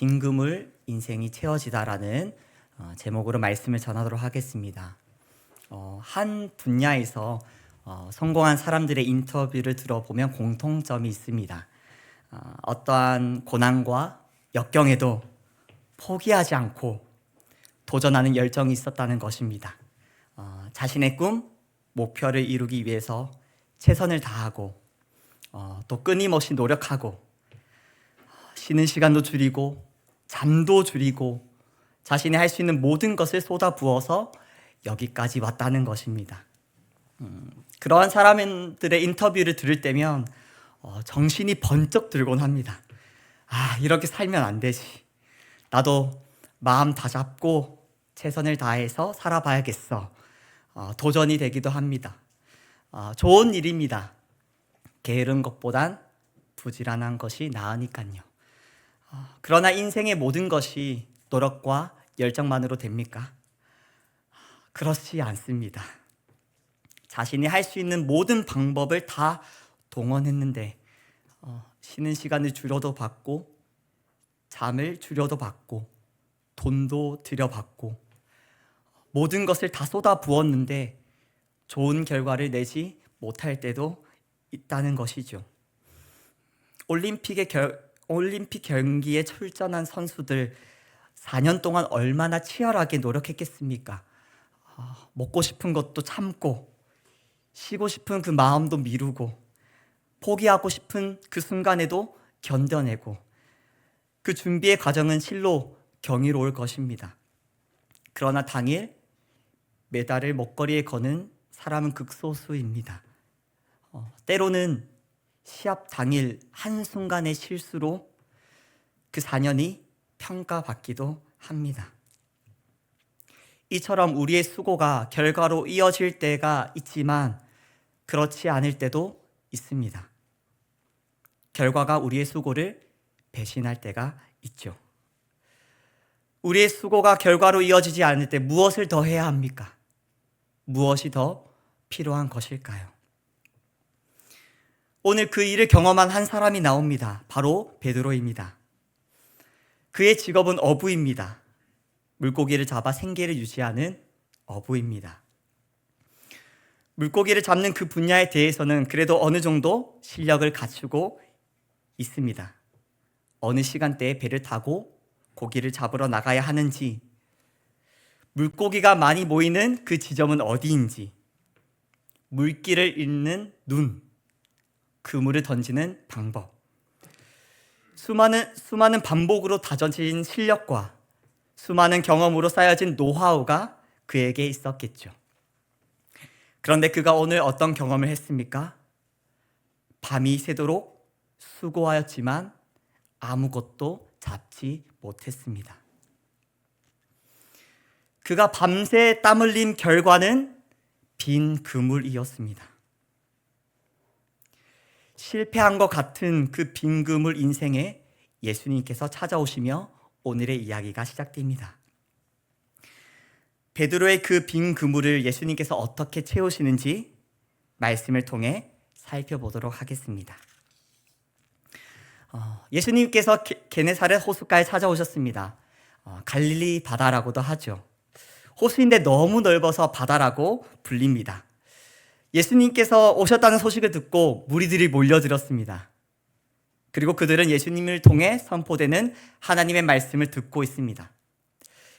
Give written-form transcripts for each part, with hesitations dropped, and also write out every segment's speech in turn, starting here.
빈 그물 인생이 채워지다라는 제목으로 말씀을 전하도록 하겠습니다. 한 분야에서 성공한 사람들의 인터뷰를 들어보면 공통점이 있습니다. 어떠한 고난과 역경에도 포기하지 않고 도전하는 열정이 있었다는 것입니다. 자신의 꿈, 목표를 이루기 위해서 최선을 다하고 또 끊임없이 노력하고 쉬는 시간도 줄이고 잠도 줄이고 자신이 할 수 있는 모든 것을 쏟아부어서 여기까지 왔다는 것입니다. 그러한 사람들의 인터뷰를 들을 때면 정신이 번쩍 들곤 합니다. 이렇게 살면 안 되지. 나도 마음 다 잡고 최선을 다해서 살아봐야겠어. 도전이 되기도 합니다. 좋은 일입니다. 게으른 것보단 부지런한 것이 나으니까요. 그러나 인생의 모든 것이 노력과 열정만으로 됩니까? 그렇지 않습니다. 자신이 할 수 있는 모든 방법을 다 동원했는데 쉬는 시간을 줄여도 받고 잠을 줄여도 받고 돈도 들여받고 모든 것을 다 쏟아 부었는데 좋은 결과를 내지 못할 때도 있다는 것이죠. 올림픽 경기에 출전한 선수들 4년 동안 얼마나 치열하게 노력했겠습니까? 먹고 싶은 것도 참고 쉬고 싶은 그 마음도 미루고 포기하고 싶은 그 순간에도 견뎌내고 그 준비의 과정은 실로 경이로울 것입니다. 그러나 당일 메달을 목걸이에 거는 사람은 극소수입니다. 때로는 시합 당일 한순간의 실수로 그 4년이 평가받기도 합니다. 이처럼 우리의 수고가 결과로 이어질 때가 있지만 그렇지 않을 때도 있습니다. 결과가 우리의 수고를 배신할 때가 있죠. 우리의 수고가 결과로 이어지지 않을 때 무엇을 더 해야 합니까? 무엇이 더 필요한 것일까요? 오늘 그 일을 경험한 한 사람이 나옵니다. 바로 베드로입니다. 그의 직업은 어부입니다. 물고기를 잡아 생계를 유지하는 어부입니다. 물고기를 잡는 그 분야에 대해서는 그래도 어느 정도 실력을 갖추고 있습니다. 어느 시간대에 배를 타고 고기를 잡으러 나가야 하는지, 물고기가 많이 모이는 그 지점은 어디인지, 물길을 읽는 눈, 그물을 던지는 방법, 수많은 반복으로 다져진 실력과 수많은 경험으로 쌓여진 노하우가 그에게 있었겠죠. 그런데 그가 오늘 어떤 경험을 했습니까? 밤이 새도록 수고하였지만 아무것도 잡지 못했습니다. 그가 밤새 땀 흘린 결과는 빈 그물이었습니다. 실패한 것 같은 그 빈 그물 인생에 예수님께서 찾아오시며 오늘의 이야기가 시작됩니다. 베드로의 그 빈 그물을 예수님께서 어떻게 채우시는지 말씀을 통해 살펴보도록 하겠습니다. 예수님께서 게네사렛 호숫가에 찾아오셨습니다. 갈릴리 바다라고도 하죠. 호수인데 너무 넓어서 바다라고 불립니다. 예수님께서 오셨다는 소식을 듣고 무리들이 몰려들었습니다. 그리고 그들은 예수님을 통해 선포되는 하나님의 말씀을 듣고 있습니다.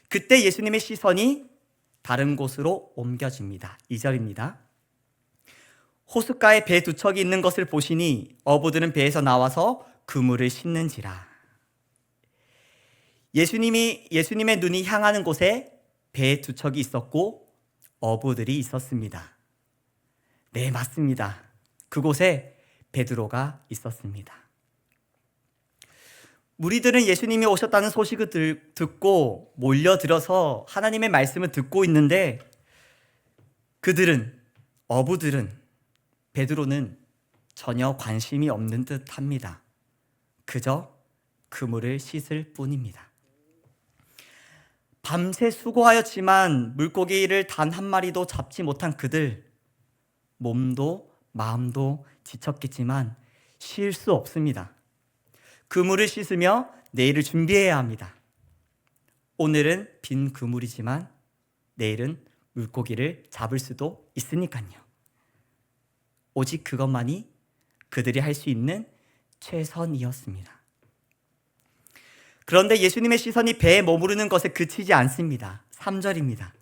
그때 예수님의 시선이 다른 곳으로 옮겨집니다. 2절입니다. 호숫가에 배 두 척이 있는 것을 보시니 어부들은 배에서 나와서 그물을 씻는지라. 예수님의 눈이 향하는 곳에 배 두 척이 있었고 어부들이 있었습니다. 네, 맞습니다. 그곳에 베드로가 있었습니다. 무리들은 예수님이 오셨다는 소식을 듣고 몰려들어서 하나님의 말씀을 듣고 있는데 어부들은 베드로는 전혀 관심이 없는 듯합니다. 그저 그물을 씻을 뿐입니다. 밤새 수고하였지만 물고기를 단 한 마리도 잡지 못한 그들, 몸도 마음도 지쳤겠지만 쉴 수 없습니다. 그물을 씻으며 내일을 준비해야 합니다. 오늘은 빈 그물이지만 내일은 물고기를 잡을 수도 있으니까요. 오직 그것만이 그들이 할 수 있는 최선이었습니다. 그런데 예수님의 시선이 배에 머무르는 것에 그치지 않습니다. 3절입니다.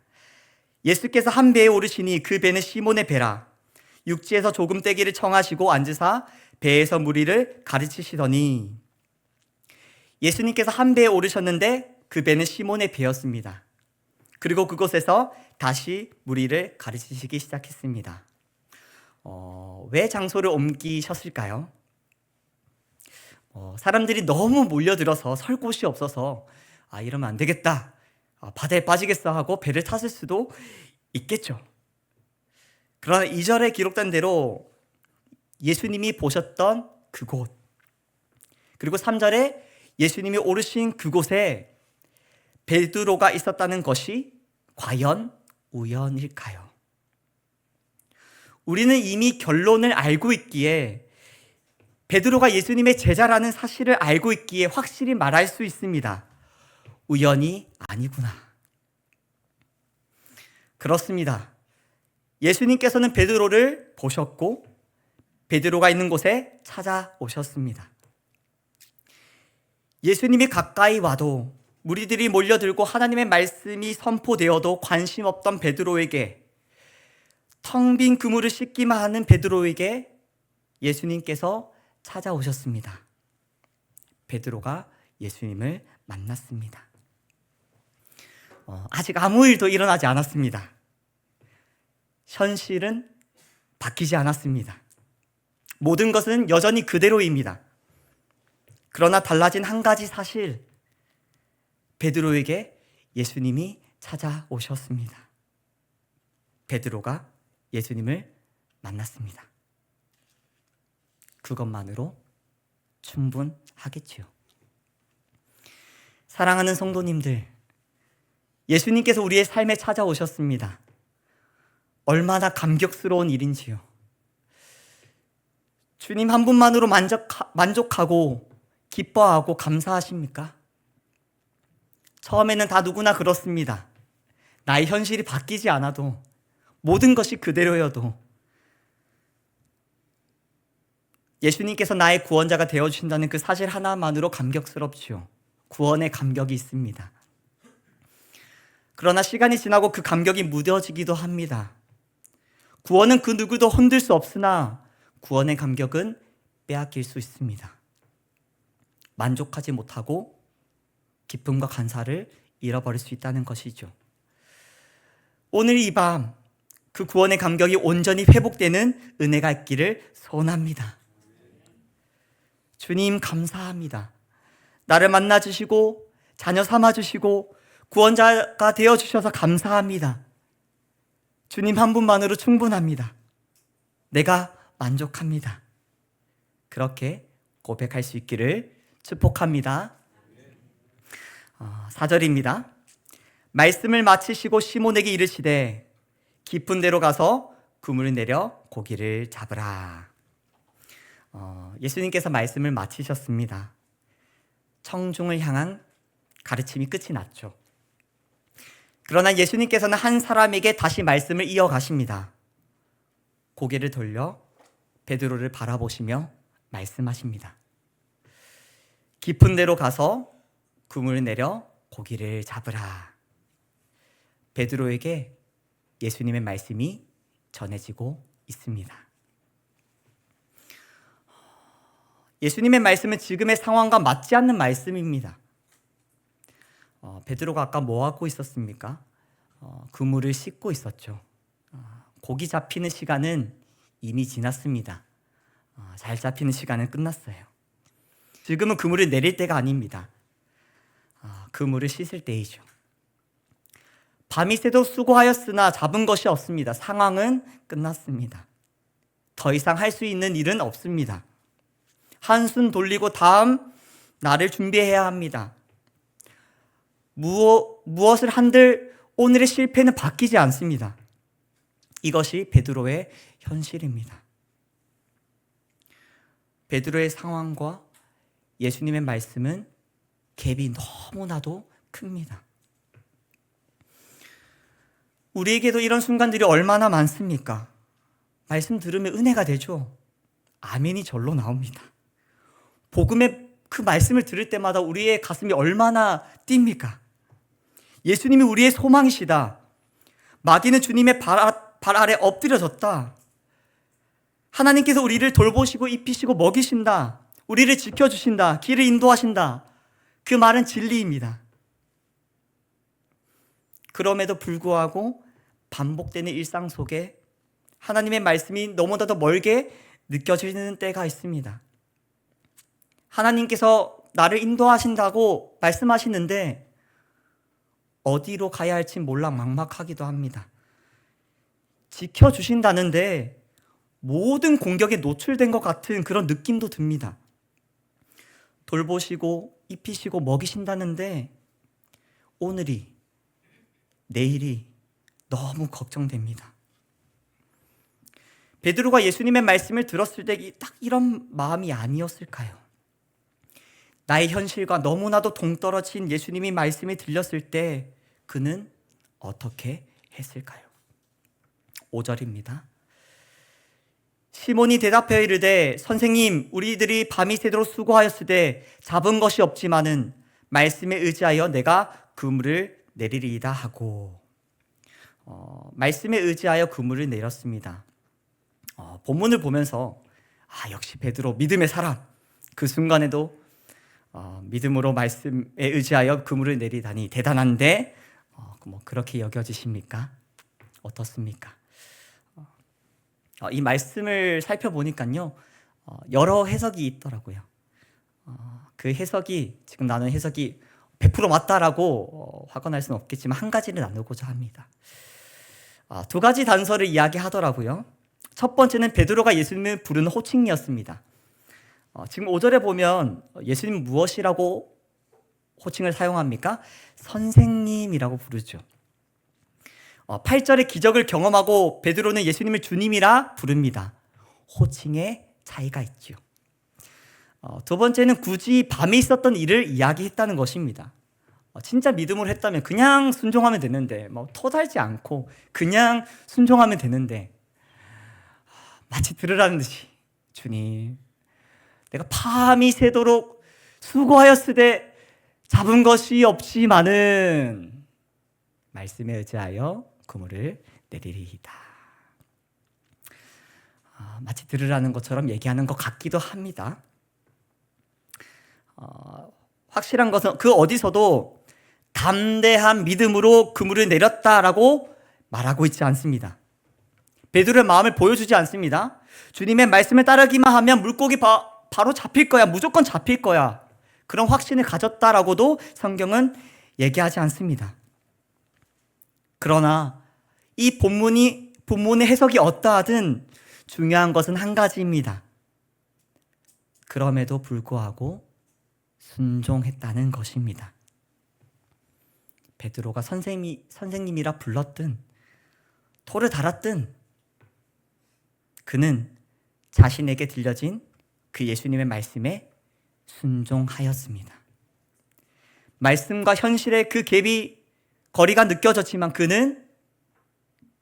예수께서 한 배에 오르시니 그 배는 시몬의 배라. 육지에서 조금 떼기를 청하시고 앉으사 배에서 무리를 가르치시더니, 예수님께서 한 배에 오르셨는데 그 배는 시몬의 배였습니다. 그리고 그곳에서 다시 무리를 가르치시기 시작했습니다. 왜 장소를 옮기셨을까요? 사람들이 너무 몰려들어서 설 곳이 없어서 이러면 안 되겠다, 바다에 빠지겠어 하고 배를 탔을 수도 있겠죠. 그러나 2절에 기록된 대로 예수님이 보셨던 그곳, 그리고 3절에 예수님이 오르신 그곳에 베드로가 있었다는 것이 과연 우연일까요? 우리는 이미 결론을 알고 있기에, 베드로가 예수님의 제자라는 사실을 알고 있기에 확실히 말할 수 있습니다. 우연이 아니구나. 그렇습니다. 예수님께서는 베드로를 보셨고 베드로가 있는 곳에 찾아오셨습니다. 예수님이 가까이 와도, 무리들이 몰려들고 하나님의 말씀이 선포되어도 관심 없던 베드로에게, 텅 빈 그물을 씻기만 하는 베드로에게 예수님께서 찾아오셨습니다. 베드로가 예수님을 만났습니다. 아직 아무 일도 일어나지 않았습니다. 현실은 바뀌지 않았습니다. 모든 것은 여전히 그대로입니다. 그러나 달라진 한 가지 사실, 베드로에게 예수님이 찾아오셨습니다. 베드로가 예수님을 만났습니다. 그것만으로 충분하겠지요. 사랑하는 성도님들, 예수님께서 우리의 삶에 찾아오셨습니다. 얼마나 감격스러운 일인지요. 주님 한 분만으로 만족하고 기뻐하고 감사하십니까? 처음에는 다 누구나 그렇습니다. 나의 현실이 바뀌지 않아도, 모든 것이 그대로여도 예수님께서 나의 구원자가 되어주신다는 그 사실 하나만으로 감격스럽지요. 구원의 감격이 있습니다. 그러나 시간이 지나고 그 감격이 무뎌지기도 합니다. 구원은 그 누구도 흔들 수 없으나 구원의 감격은 빼앗길 수 있습니다. 만족하지 못하고 기쁨과 감사를 잃어버릴 수 있다는 것이죠. 오늘 이 밤 그 구원의 감격이 온전히 회복되는 은혜가 있기를 소원합니다. 주님 감사합니다. 나를 만나주시고 자녀 삼아주시고 구원자가 되어주셔서 감사합니다. 주님 한 분만으로 충분합니다. 내가 만족합니다. 그렇게 고백할 수 있기를 축복합니다. 4절입니다. 말씀을 마치시고 시몬에게 이르시되 깊은 데로 가서 그물을 내려 고기를 잡으라. 예수님께서 말씀을 마치셨습니다. 청중을 향한 가르침이 끝이 났죠. 그러나 예수님께서는 한 사람에게 다시 말씀을 이어가십니다. 고개를 돌려 베드로를 바라보시며 말씀하십니다. 깊은 데로 가서 그물을 내려 고기를 잡으라. 베드로에게 예수님의 말씀이 전해지고 있습니다. 예수님의 말씀은 지금의 상황과 맞지 않는 말씀입니다. 베드로가 아까 뭐 하고 있었습니까? 그물을 씻고 있었죠. 고기 잡히는 시간은 이미 지났습니다. 잘 잡히는 시간은 끝났어요. 지금은 그물을 내릴 때가 아닙니다. 그물을 씻을 때이죠. 밤이 새도록 수고하였으나 잡은 것이 없습니다. 상황은 끝났습니다. 더 이상 할 수 있는 일은 없습니다. 한숨 돌리고 다음 날을 준비해야 합니다. 무엇을 한들 오늘의 실패는 바뀌지 않습니다. 이것이 베드로의 현실입니다. 베드로의 상황과 예수님의 말씀은 갭이 너무나도 큽니다. 우리에게도 이런 순간들이 얼마나 많습니까? 말씀 들으면 은혜가 되죠. 아멘이 절로 나옵니다. 복음의 그 말씀을 들을 때마다 우리의 가슴이 얼마나 뜁니까? 예수님이 우리의 소망이시다. 마귀는 주님의 발 아래 엎드려졌다. 하나님께서 우리를 돌보시고 입히시고 먹이신다. 우리를 지켜주신다. 길을 인도하신다. 그 말은 진리입니다. 그럼에도 불구하고 반복되는 일상 속에 하나님의 말씀이 너무나도 멀게 느껴지는 때가 있습니다. 하나님께서 나를 인도하신다고 말씀하시는데 어디로 가야 할지 몰라 막막하기도 합니다. 지켜주신다는데 모든 공격에 노출된 것 같은 그런 느낌도 듭니다. 돌보시고 입히시고 먹이신다는데 오늘이, 내일이 너무 걱정됩니다. 베드로가 예수님의 말씀을 들었을 때 딱 이런 마음이 아니었을까요? 나의 현실과 너무나도 동떨어진 예수님의 말씀이 들렸을 때 그는 어떻게 했을까요? 5절입니다. 시몬이 대답하여 이르되 선생님 우리들이 밤이 새도록 수고하였으되 잡은 것이 없지만은 말씀에 의지하여 내가 그물을 내리리이다 하고 말씀에 의지하여 그물을 내렸습니다. 본문을 보면서 역시 베드로 믿음의 사람, 그 순간에도 믿음으로 말씀에 의지하여 그물을 내리다니 대단한데 그렇게 여겨지십니까? 어떻습니까? 이 말씀을 살펴보니까요 여러 해석이 있더라고요. 그 해석이 지금 나눈 해석이 100% 맞다라고 확언할 수는 없겠지만 한 가지를 나누고자 합니다. 두 가지 단서를 이야기하더라고요. 첫 번째는 베드로가 예수님을 부르는 호칭이었습니다. 지금 5절에 보면 예수님 무엇이라고 호칭을 사용합니까? 선생님이라고 부르죠. 8절에 기적을 경험하고 베드로는 예수님을 주님이라 부릅니다. 호칭의 차이가 있죠. 두 번째는 굳이 밤에 있었던 일을 이야기했다는 것입니다. 진짜 믿음으로 했다면 그냥 순종하면 되는데 토달지 않고 그냥 순종하면 되는데 마치 들으라는 듯이 주님 내가 밤이 새도록 수고하였으되 잡은 것이 없지만은 말씀에 의지하여 그물을 내리리이다. 마치 들으라는 것처럼 얘기하는 것 같기도 합니다. 확실한 것은 그 어디서도 담대한 믿음으로 그물을 내렸다라고 말하고 있지 않습니다. 베드로의 마음을 보여주지 않습니다. 주님의 말씀을 따르기만 하면 물고기 바로 잡힐 거야. 무조건 잡힐 거야. 그런 확신을 가졌다라고도 성경은 얘기하지 않습니다. 그러나 이 본문의 해석이 어떠하든 중요한 것은 한 가지입니다. 그럼에도 불구하고 순종했다는 것입니다. 베드로가 선생님이라 불렀든 토를 달았든 그는 자신에게 들려진 그 예수님의 말씀에 순종하였습니다. 말씀과 현실의 그 갭이 거리가 느껴졌지만 그는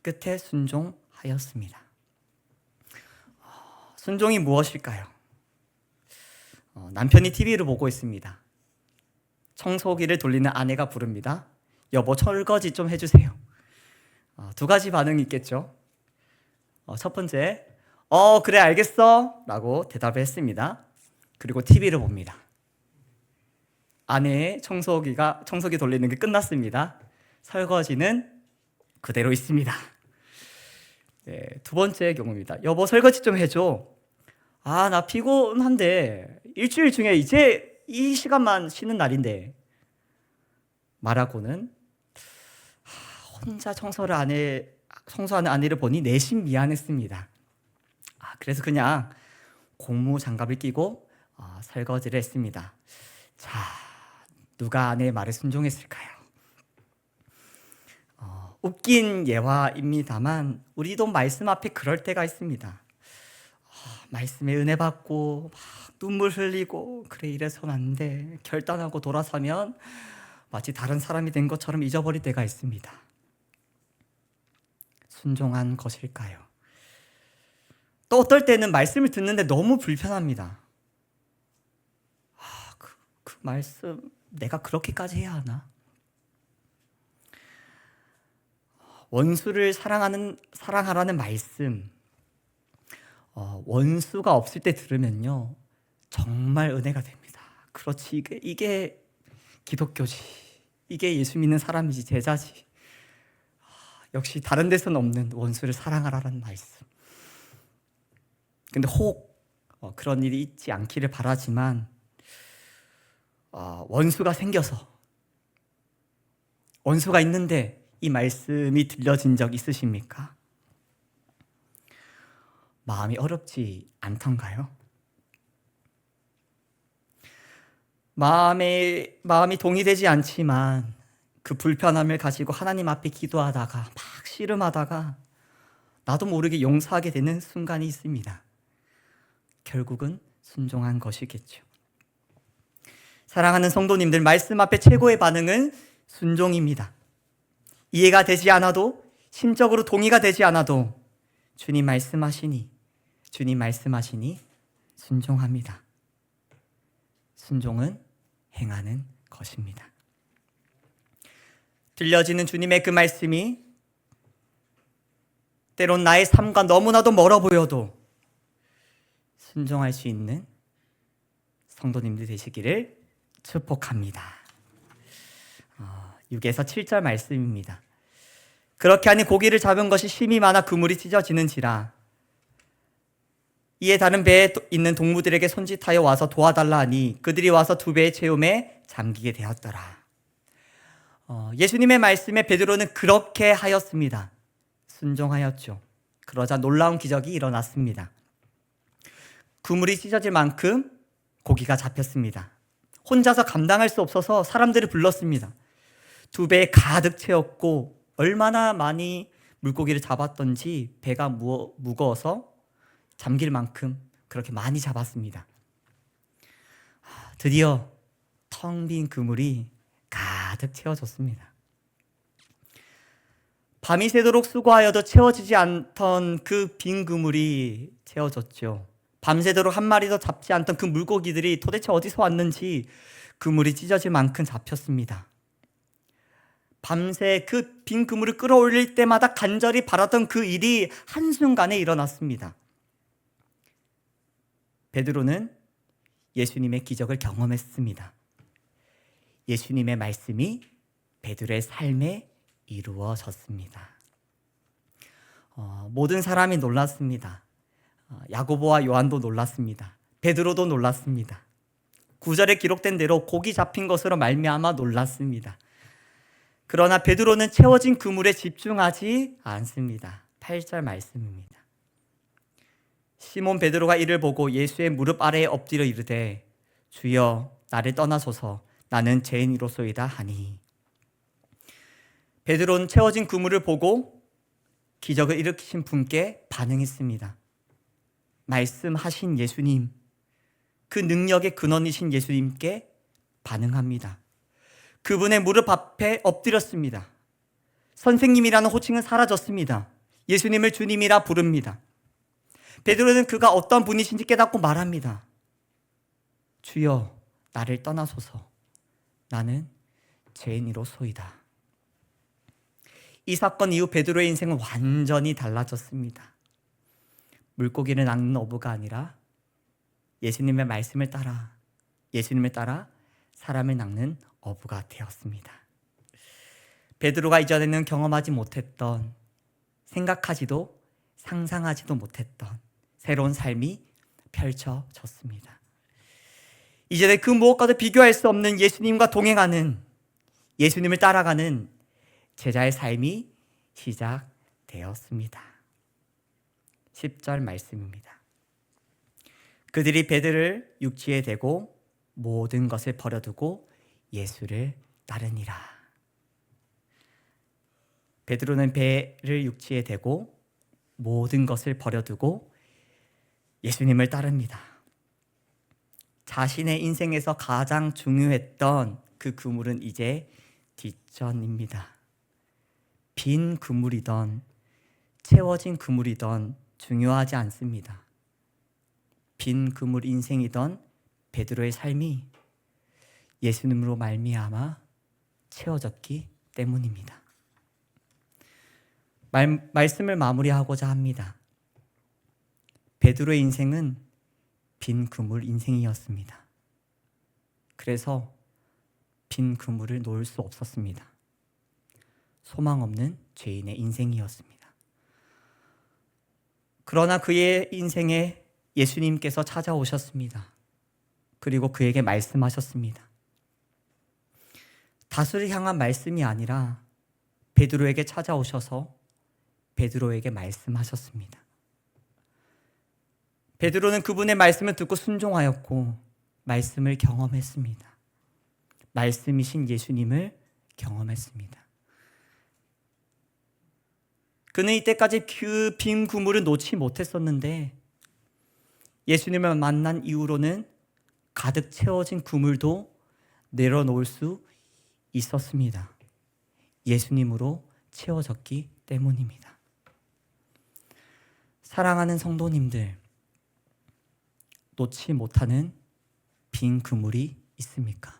끝에 순종하였습니다. 순종이 무엇일까요? 남편이 TV를 보고 있습니다. 청소기를 돌리는 아내가 부릅니다. 여보 설거지 좀 해주세요. 두 가지 반응이 있겠죠. 첫 번째, 그래 알겠어 라고 대답을 했습니다. 그리고 TV를 봅니다. 아내의 청소기 돌리는 게 끝났습니다. 설거지는 그대로 있습니다. 네, 두 번째 경우입니다. 여보 설거지 좀 해줘. 나 피곤한데 일주일 중에 이제 이 시간만 쉬는 날인데 말하고는 혼자 청소하는 아내를 보니 내심 미안했습니다. 그래서 그냥 고무 장갑을 끼고 설거지를 했습니다. 자, 누가 아내의 말에 순종했을까요? 웃긴 예화입니다만 우리도 말씀 앞에 그럴 때가 있습니다. 말씀에 은혜 받고 막 눈물 흘리고 그래 이래서는 안 돼 결단하고 돌아서면 마치 다른 사람이 된 것처럼 잊어버릴 때가 있습니다. 순종한 것일까요? 또 어떨 때는 말씀을 듣는데 너무 불편합니다. 그 말씀 내가 그렇게까지 해야 하나? 원수를 사랑하라는 말씀, 원수가 없을 때 들으면요 정말 은혜가 됩니다. 그렇지, 이게 기독교지, 이게 예수 믿는 사람이지, 제자지. 역시 다른 데서는 없는 원수를 사랑하라는 말씀. 근데 혹 그런 일이 있지 않기를 바라지만 원수가 생겨서, 원수가 있는데 이 말씀이 들려진 적 있으십니까? 마음이 어렵지 않던가요? 마음이 동의되지 않지만 그 불편함을 가지고 하나님 앞에 기도하다가 막 씨름하다가 나도 모르게 용서하게 되는 순간이 있습니다. 결국은 순종한 것이겠죠. 사랑하는 성도님들, 말씀 앞에 최고의 반응은 순종입니다. 이해가 되지 않아도, 심적으로 동의가 되지 않아도 주님 말씀하시니 순종합니다. 순종은 행하는 것입니다. 들려지는 주님의 그 말씀이 때론 나의 삶과 너무나도 멀어 보여도 순종할 수 있는 성도님들 되시기를 축복합니다. 6에서 7절 말씀입니다. 그렇게 하니 고기를 잡은 것이 심이 많아 그물이 찢어지는지라. 이에 다른 배에 있는 동무들에게 손짓하여 와서 도와달라 하니 그들이 와서 두 배의 채움에 잠기게 되었더라. 예수님의 말씀에 베드로는 그렇게 하였습니다. 순종하였죠. 그러자 놀라운 기적이 일어났습니다. 그물이 찢어질 만큼 고기가 잡혔습니다. 혼자서 감당할 수 없어서 사람들을 불렀습니다. 두 배에 가득 채웠고 얼마나 많이 물고기를 잡았던지 배가 무거워서 잠길 만큼 그렇게 많이 잡았습니다. 드디어 텅 빈 그물이 가득 채워졌습니다. 밤이 새도록 수고하여도 채워지지 않던 그 빈 그물이 채워졌죠. 밤새도록 한 마리도 잡지 않던 그 물고기들이 도대체 어디서 왔는지 그물이 찢어질 만큼 잡혔습니다. 밤새 그 빈 그물을 끌어올릴 때마다 간절히 바랐던 그 일이 한순간에 일어났습니다. 베드로는 예수님의 기적을 경험했습니다. 예수님의 말씀이 베드로의 삶에 이루어졌습니다. 모든 사람이 놀랐습니다. 야고보와 요한도 놀랐습니다. 베드로도 놀랐습니다. 9절에 기록된 대로 고기 잡힌 것으로 말미암아 놀랐습니다. 그러나 베드로는 채워진 그물에 집중하지 않습니다. 8절 말씀입니다. 시몬 베드로가 이를 보고 예수의 무릎 아래에 엎드려 이르되 주여 나를 떠나소서 나는 죄인이로소이다 하니. 베드로는 채워진 그물을 보고 기적을 일으키신 분께 반응했습니다. 말씀하신 예수님, 그 능력의 근원이신 예수님께 반응합니다. 그분의 무릎 앞에 엎드렸습니다. 선생님이라는 호칭은 사라졌습니다. 예수님을 주님이라 부릅니다. 베드로는 그가 어떤 분이신지 깨닫고 말합니다. 주여 나를 떠나소서 나는 죄인이로소이다. 이 사건 이후 베드로의 인생은 완전히 달라졌습니다. 물고기를 낚는 어부가 아니라 예수님의 말씀을 따라 사람을 낚는 어부가 되었습니다. 베드로가 이전에는 경험하지 못했던, 생각하지도 상상하지도 못했던 새로운 삶이 펼쳐졌습니다. 이제는 그 무엇과도 비교할 수 없는 예수님과 동행하는, 예수님을 따라가는 제자의 삶이 시작되었습니다. 10절 말씀입니다. 그들이 배들을 육지에 대고 모든 것을 버려두고 예수를 따르니라. 베드로는 배를 육지에 대고 모든 것을 버려두고 예수님을 따릅니다. 자신의 인생에서 가장 중요했던 그 그물은 이제 뒷전입니다. 빈 그물이던 채워진 그물이던 중요하지 않습니다. 빈 그물 인생이던 베드로의 삶이 예수님으로 말미암아 채워졌기 때문입니다. 말씀을 마무리하고자 합니다. 베드로의 인생은 빈 그물 인생이었습니다. 그래서 빈 그물을 놓을 수 없었습니다. 소망 없는 죄인의 인생이었습니다. 그러나 그의 인생에 예수님께서 찾아오셨습니다. 그리고 그에게 말씀하셨습니다. 다수를 향한 말씀이 아니라 베드로에게 찾아오셔서 베드로에게 말씀하셨습니다. 베드로는 그분의 말씀을 듣고 순종하였고 말씀을 경험했습니다. 말씀이신 예수님을 경험했습니다. 그는 이때까지 그 빈 그물을 놓지 못했었는데 예수님을 만난 이후로는 가득 채워진 그물도 내려놓을 수 있었습니다. 예수님으로 채워졌기 때문입니다. 사랑하는 성도님들, 놓지 못하는 빈 그물이 있습니까?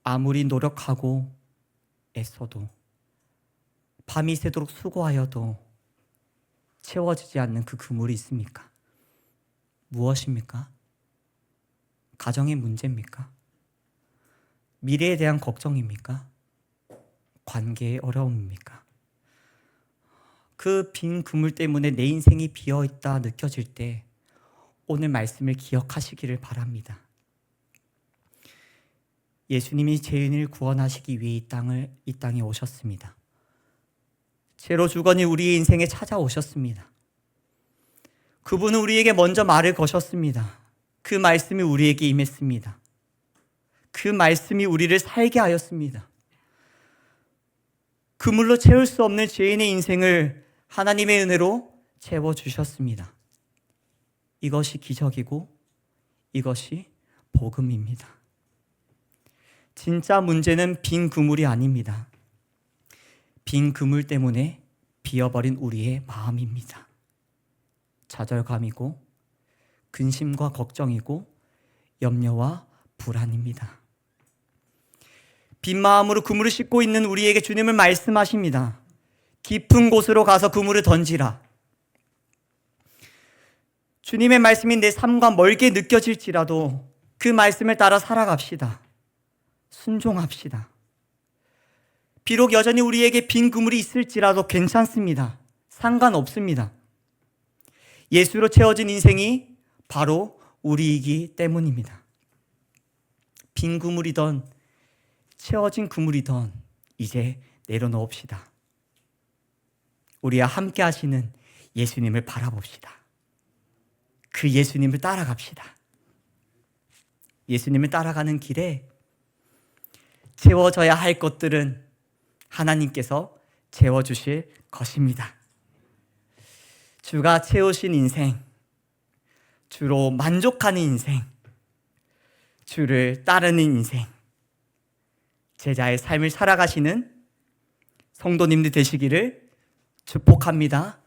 아무리 노력하고 애써도 밤이 새도록 수고하여도 채워지지 않는 그 그물이 있습니까? 무엇입니까? 가정의 문제입니까? 미래에 대한 걱정입니까? 관계의 어려움입니까? 그 빈 그물 때문에 내 인생이 비어있다 느껴질 때 오늘 말씀을 기억하시기를 바랍니다. 예수님이 죄인을 구원하시기 위해 이 땅에 오셨습니다. 죄로 죽으니 우리의 인생에 찾아오셨습니다. 그분은 우리에게 먼저 말을 거셨습니다. 그 말씀이 우리에게 임했습니다. 그 말씀이 우리를 살게 하였습니다. 그물로 채울 수 없는 죄인의 인생을 하나님의 은혜로 채워주셨습니다. 이것이 기적이고 이것이 복음입니다. 진짜 문제는 빈 그물이 아닙니다. 빈 그물 때문에 비어버린 우리의 마음입니다. 좌절감이고 근심과 걱정이고 염려와 불안입니다. 빈 마음으로 그물을 싣고 있는 우리에게 주님은 말씀하십니다. 깊은 곳으로 가서 그물을 던지라. 주님의 말씀이 내 삶과 멀게 느껴질지라도 그 말씀을 따라 살아갑시다. 순종합시다. 비록 여전히 우리에게 빈 그물이 있을지라도 괜찮습니다. 상관없습니다. 예수로 채워진 인생이 바로 우리이기 때문입니다. 빈 그물이던 채워진 그물이던 이제 내려놓읍시다. 우리와 함께 하시는 예수님을 바라봅시다. 그 예수님을 따라갑시다. 예수님을 따라가는 길에 채워져야 할 것들은 하나님께서 채워주실 것입니다. 주가 채우신 인생, 주로 만족하는 인생, 주를 따르는 인생, 제자의 삶을 살아가시는 성도님들 되시기를 축복합니다.